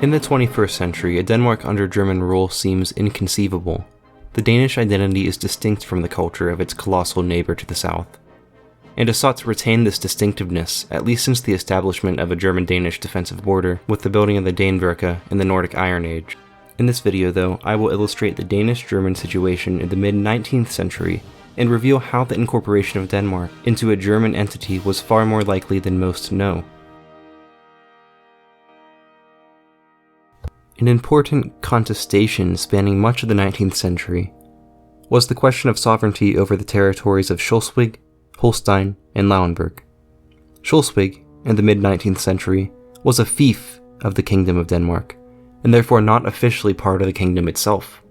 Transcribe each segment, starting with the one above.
In the 21st century, a Denmark under German rule seems inconceivable. The Danish identity is distinct from the culture of its colossal neighbor to the south, and has sought to retain this distinctiveness at least since the establishment of a German-Danish defensive border with the building of the Danevirke in the Nordic Iron Age. In this video though, I will illustrate the Danish-German situation in the mid-19th century and reveal how the incorporation of Denmark into a German entity was far more likely than most know. An important contestation spanning much of the 19th century was the question of sovereignty over the territories of Schleswig, Holstein, and Lauenburg. Schleswig, in the mid-19th century, was a fief of the Kingdom of Denmark, and therefore not officially part of the kingdom itself.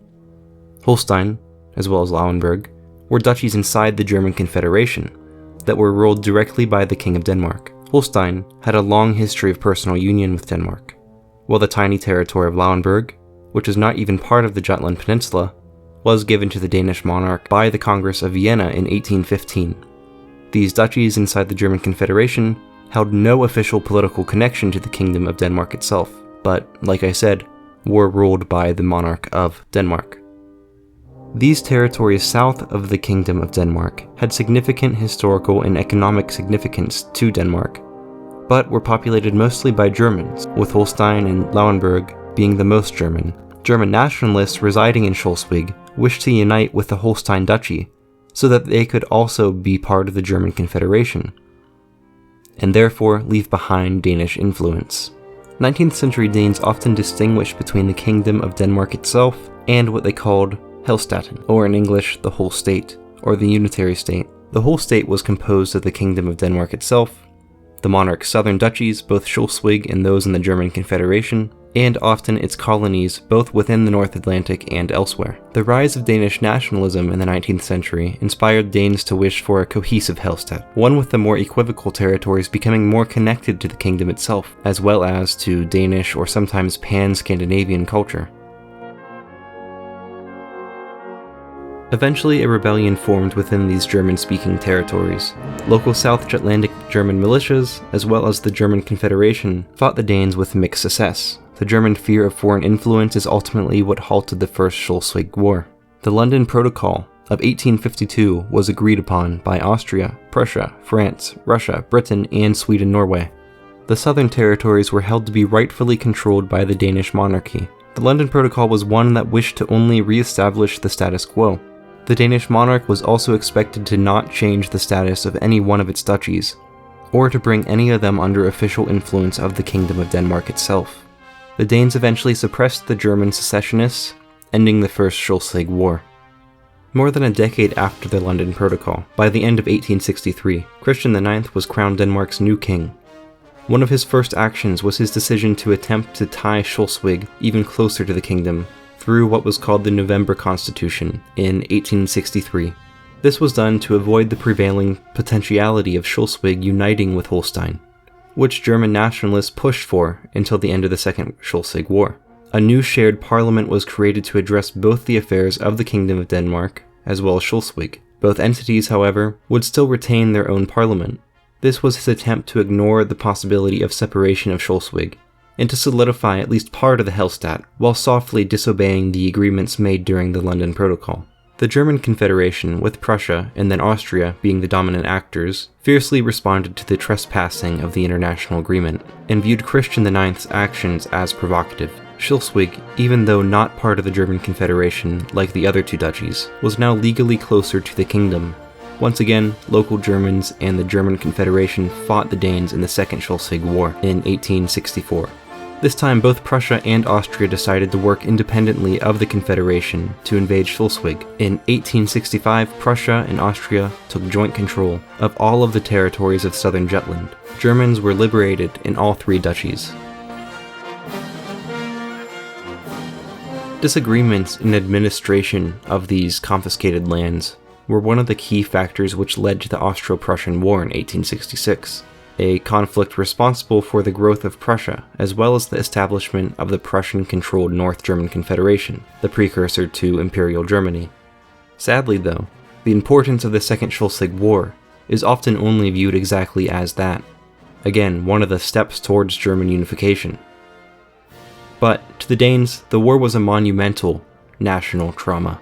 Holstein, as well as Lauenburg, were duchies inside the German Confederation that were ruled directly by the King of Denmark. Holstein had a long history of personal union with Denmark, while the tiny territory of Lauenburg, which is not even part of the Jutland Peninsula, was given to the Danish monarch by the Congress of Vienna in 1815. These duchies inside the German Confederation held no official political connection to the Kingdom of Denmark itself, but, like I said, were ruled by the monarch of Denmark. These territories south of the Kingdom of Denmark had significant historical and economic significance to Denmark, but were populated mostly by Germans, with Holstein and Lauenburg being the most German. German nationalists residing in Schleswig wished to unite with the Holstein Duchy so that they could also be part of the German Confederation, and therefore leave behind Danish influence. 19th century Danes often distinguished between the Kingdom of Denmark itself and what they called Helstat, or in English, the whole state, or the unitary state. The whole state was composed of the Kingdom of Denmark itself, the monarch's southern duchies, both Schleswig and those in the German Confederation, and often its colonies both within the North Atlantic and elsewhere. The rise of Danish nationalism in the 19th century inspired Danes to wish for a cohesive Helstat, one with the more equivocal territories becoming more connected to the kingdom itself, as well as to Danish or sometimes pan-Scandinavian culture. Eventually, a rebellion formed within these German-speaking territories. Local South Jutlandic German militias, as well as the German Confederation, fought the Danes with mixed success. The German fear of foreign influence is ultimately what halted the First Schleswig War. The London Protocol of 1852 was agreed upon by Austria, Prussia, France, Russia, Britain, and Sweden-Norway. The southern territories were held to be rightfully controlled by the Danish monarchy. The London Protocol was one that wished to only re-establish the status quo. The Danish monarch was also expected to not change the status of any one of its duchies, or to bring any of them under official influence of the Kingdom of Denmark itself. The Danes eventually suppressed the German secessionists, ending the First Schleswig War. More than a decade after the London Protocol, by the end of 1863, Christian IX was crowned Denmark's new king. One of his first actions was his decision to attempt to tie Schleswig even closer to the kingdom, through what was called the November Constitution in 1863. This was done to avoid the prevailing potentiality of Schleswig uniting with Holstein, which German nationalists pushed for until the end of the Second Schleswig War. A new shared parliament was created to address both the affairs of the Kingdom of Denmark as well as Schleswig. Both entities, however, would still retain their own parliament. This was his attempt to ignore the possibility of separation of Schleswig, and to solidify at least part of the Helstat, while softly disobeying the agreements made during the London Protocol. The German Confederation, with Prussia and then Austria being the dominant actors, fiercely responded to the trespassing of the international agreement, and viewed Christian IX's actions as provocative. Schleswig, even though not part of the German Confederation like the other two duchies, was now legally closer to the kingdom. Once again, local Germans and the German Confederation fought the Danes in the Second Schleswig War in 1864. This time, both Prussia and Austria decided to work independently of the Confederation to invade Schleswig. In 1865, Prussia and Austria took joint control of all of the territories of southern Jutland. Germans were liberated in all three duchies. Disagreements in administration of these confiscated lands were one of the key factors which led to the Austro-Prussian War in 1866. A conflict responsible for the growth of Prussia, as well as the establishment of the Prussian-controlled North German Confederation, the precursor to Imperial Germany. Sadly though, the importance of the Second Schleswig War is often only viewed exactly as that. Again, one of the steps towards German unification. But to the Danes, the war was a monumental national trauma.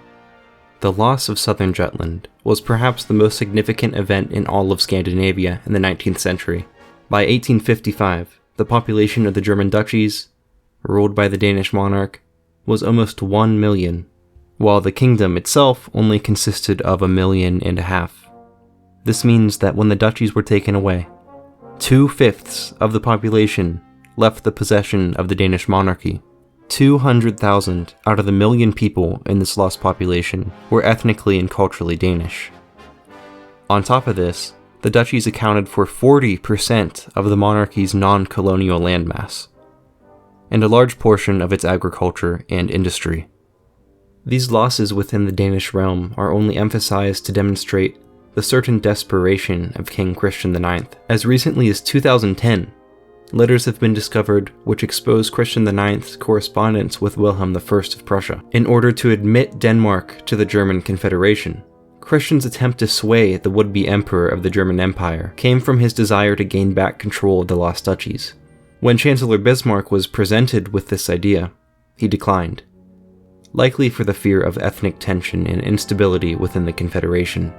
The loss of southern Jutland was perhaps the most significant event in all of Scandinavia in the 19th century. By 1855, the population of the German duchies, ruled by the Danish monarch, was almost 1 million, while the kingdom itself only consisted of 1.5 million. This means that when the duchies were taken away, 2/5 of the population left the possession of the Danish monarchy. 200,000 out of the 1 million people in this lost population were ethnically and culturally Danish. On top of this, the duchies accounted for 40% of the monarchy's non-colonial landmass, and a large portion of its agriculture and industry. These losses within the Danish realm are only emphasized to demonstrate the certain desperation of King Christian IX. As recently as 2010, letters have been discovered which expose Christian IX's correspondence with Wilhelm I of Prussia in order to admit Denmark to the German Confederation. Christian's attempt to sway the would-be emperor of the German Empire came from his desire to gain back control of the lost duchies. When Chancellor Bismarck was presented with this idea, he declined, likely for the fear of ethnic tension and instability within the Confederation.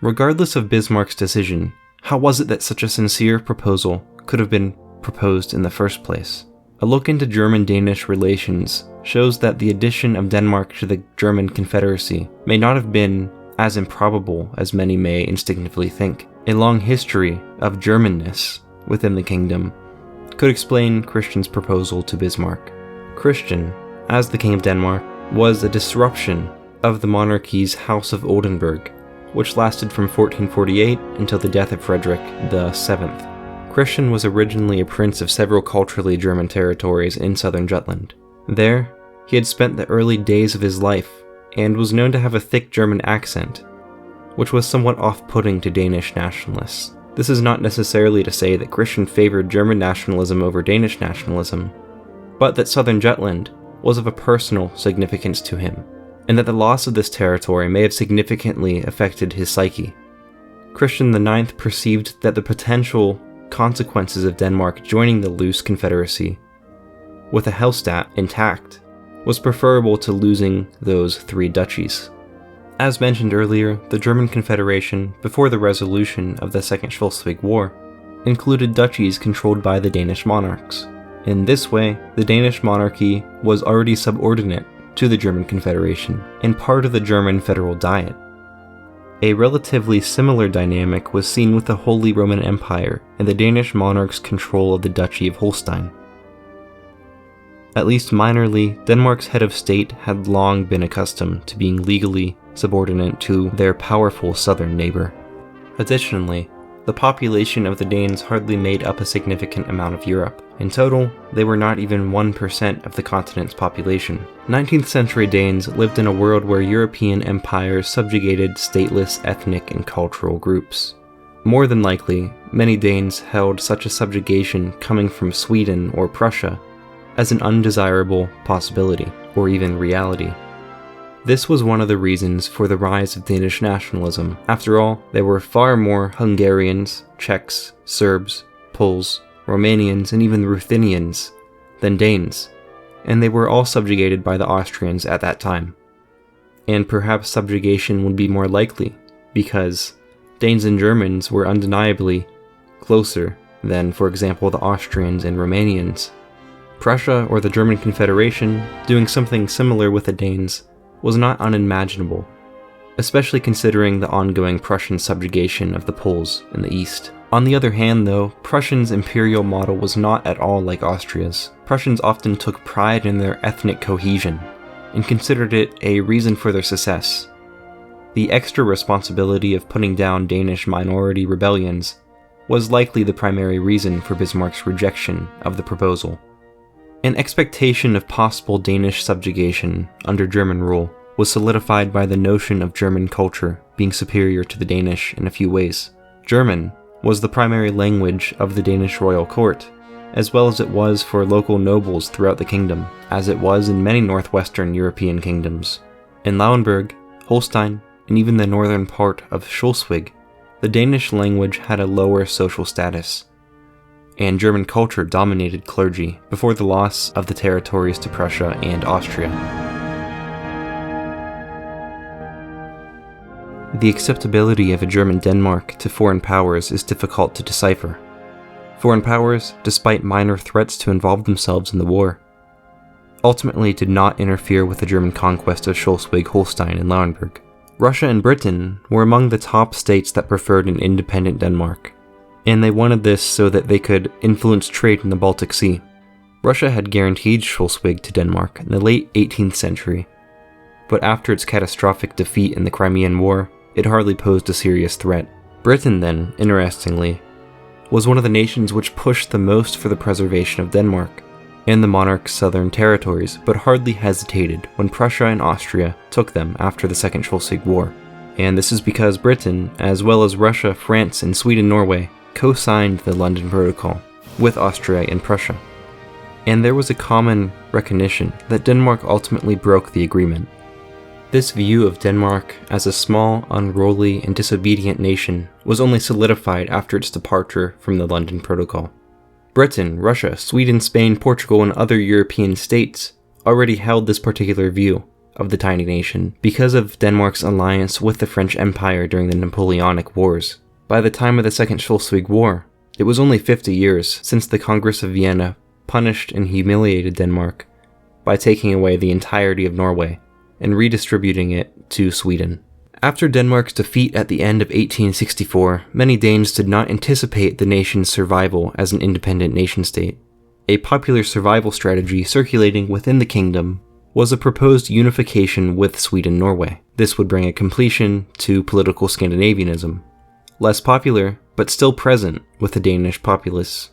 Regardless of Bismarck's decision, how was it that such a sincere proposal could have been proposed in the first place? A look into German-Danish relations shows that the addition of Denmark to the German Confederacy may not have been as improbable as many may instinctively think. A long history of Germanness within the kingdom could explain Christian's proposal to Bismarck. Christian, as the King of Denmark, was a disruption of the monarchy's House of Oldenburg, which lasted from 1448 until the death of Frederick VII. Christian was originally a prince of several culturally German territories in southern Jutland. There, he had spent the early days of his life, and was known to have a thick German accent, which was somewhat off-putting to Danish nationalists. This is not necessarily to say that Christian favored German nationalism over Danish nationalism, but that southern Jutland was of a personal significance to him, and that the loss of this territory may have significantly affected his psyche. Christian IX perceived that the potential consequences of Denmark joining the loose confederacy, with a Helstat intact, was preferable to losing those 3 duchies. As mentioned earlier, the German Confederation, before the resolution of the Second Schleswig War, included duchies controlled by the Danish monarchs. In this way, the Danish monarchy was already subordinate to the German Confederation, and part of the German federal diet. A relatively similar dynamic was seen with the Holy Roman Empire and the Danish monarch's control of the Duchy of Holstein. At least minorly, Denmark's head of state had long been accustomed to being legally subordinate to their powerful southern neighbor. Additionally, the population of the Danes hardly made up a significant amount of Europe. In total, they were not even 1% of the continent's population. 19th century Danes lived in a world where European empires subjugated stateless ethnic and cultural groups. More than likely, many Danes held such a subjugation coming from Sweden or Prussia as an undesirable possibility, or even reality. This was one of the reasons for the rise of Danish nationalism. After all, there were far more Hungarians, Czechs, Serbs, Poles, Romanians, and even Ruthenians than Danes, and they were all subjugated by the Austrians at that time. And perhaps subjugation would be more likely, because Danes and Germans were undeniably closer than, for example, the Austrians and Romanians. Prussia or the German Confederation doing something similar with the Danes was not unimaginable, especially considering the ongoing Prussian subjugation of the Poles in the east. On the other hand, though, Prussia's imperial model was not at all like Austria's. Prussians often took pride in their ethnic cohesion and considered it a reason for their success. The extra responsibility of putting down Danish minority rebellions was likely the primary reason for Bismarck's rejection of the proposal. An expectation of possible Danish subjugation under German rule was solidified by the notion of German culture being superior to the Danish in a few ways. German was the primary language of the Danish royal court, as well as it was for local nobles throughout the kingdom, as it was in many northwestern European kingdoms. In Lauenburg, Holstein, and even the northern part of Schleswig, the Danish language had a lower social status, and German culture dominated clergy before the loss of the territories to Prussia and Austria. The acceptability of a German Denmark to foreign powers is difficult to decipher. Foreign powers, despite minor threats to involve themselves in the war, ultimately did not interfere with the German conquest of Schleswig-Holstein and Lauenburg. Russia and Britain were among the top states that preferred an independent Denmark, and they wanted this so that they could influence trade in the Baltic Sea. Russia had guaranteed Schleswig to Denmark in the late 18th century, but after its catastrophic defeat in the Crimean War, it hardly posed a serious threat. Britain then, interestingly, was one of the nations which pushed the most for the preservation of Denmark and the monarch's southern territories, but hardly hesitated when Prussia and Austria took them after the Second Schleswig War. And this is because Britain, as well as Russia, France, and Sweden-Norway, co-signed the London Protocol with Austria and Prussia. And there was a common recognition that Denmark ultimately broke the agreement. This view of Denmark as a small, unruly, and disobedient nation was only solidified after its departure from the London Protocol. Britain, Russia, Sweden, Spain, Portugal, and other European states already held this particular view of the tiny nation because of Denmark's alliance with the French Empire during the Napoleonic Wars. By the time of the Second Schleswig War, it was only 50 years since the Congress of Vienna punished and humiliated Denmark by taking away the entirety of Norway and redistributing it to Sweden. After Denmark's defeat at the end of 1864, many Danes did not anticipate the nation's survival as an independent nation-state. A popular survival strategy circulating within the kingdom was a proposed unification with Sweden-Norway. This would bring a completion to political Scandinavianism. Less popular, but still present with the Danish populace,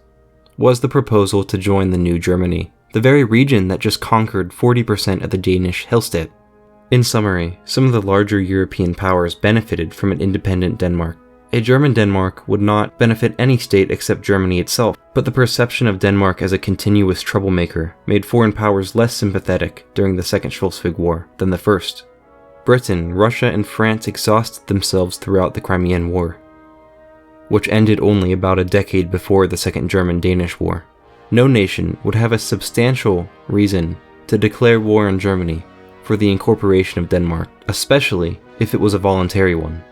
was the proposal to join the new Germany, the very region that just conquered 40% of the Danish Helstat. In summary, some of the larger European powers benefited from an independent Denmark. A German Denmark would not benefit any state except Germany itself, but the perception of Denmark as a continuous troublemaker made foreign powers less sympathetic during the Second Schleswig War than the First. Britain, Russia, and France exhausted themselves throughout the Crimean War, which ended only about a decade before the Second German-Danish War. No nation would have a substantial reason to declare war on Germany for the incorporation of Denmark, especially if it was a voluntary one.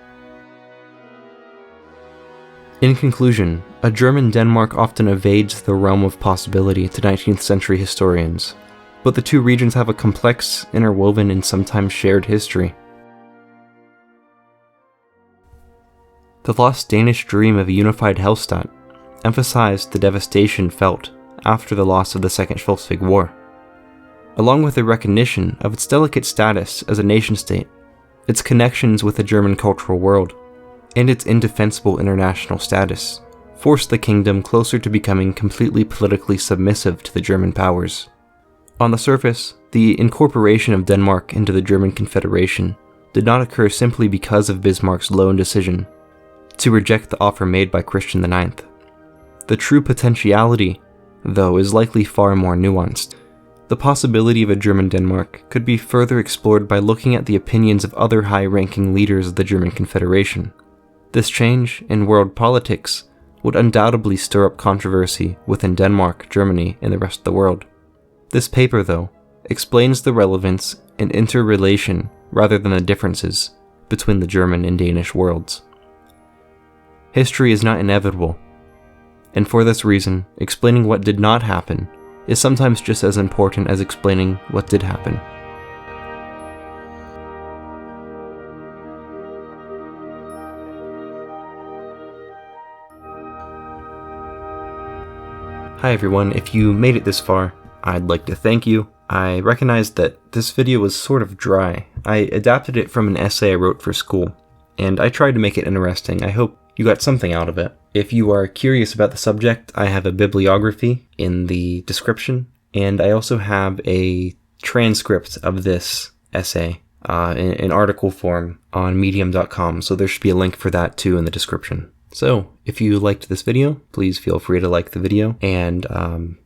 In conclusion, a German Denmark often evades the realm of possibility to 19th century historians, but the two regions have a complex, interwoven, and sometimes shared history. The lost Danish dream of a unified Helstat emphasized the devastation felt after the loss of the Second Schleswig War, along with the recognition of its delicate status as a nation-state, its connections with the German cultural world, and its indefensible international status, forced the kingdom closer to becoming completely politically submissive to the German powers. On the surface, the incorporation of Denmark into the German Confederation did not occur simply because of Bismarck's lone decision to reject the offer made by Christian IX. The true potentiality, though, is likely far more nuanced. The possibility of a German Denmark could be further explored by looking at the opinions of other high-ranking leaders of the German Confederation. This change in world politics would undoubtedly stir up controversy within Denmark, Germany, and the rest of the world. This paper, though, explains the relevance and interrelation rather than the differences between the German and Danish worlds. History is not inevitable, and for this reason, explaining what did not happen is sometimes just as important as explaining what did happen. Hi everyone, if you made it this far, I'd like to thank you. I recognize that this video was sort of dry. I adapted it from an essay I wrote for school, and I tried to make it interesting. I hope you got something out of it. If you are curious about the subject, I have a bibliography in the description, and I also have a transcript of this essay in article form on medium.com, so there should be a link for that too in the description. So, if you liked this video, please feel free to like the video and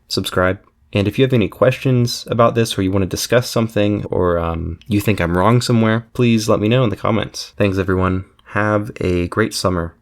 subscribe. And if you have any questions about this, or you want to discuss something, or you think I'm wrong somewhere, please let me know in the comments. Thanks everyone. Have a great summer.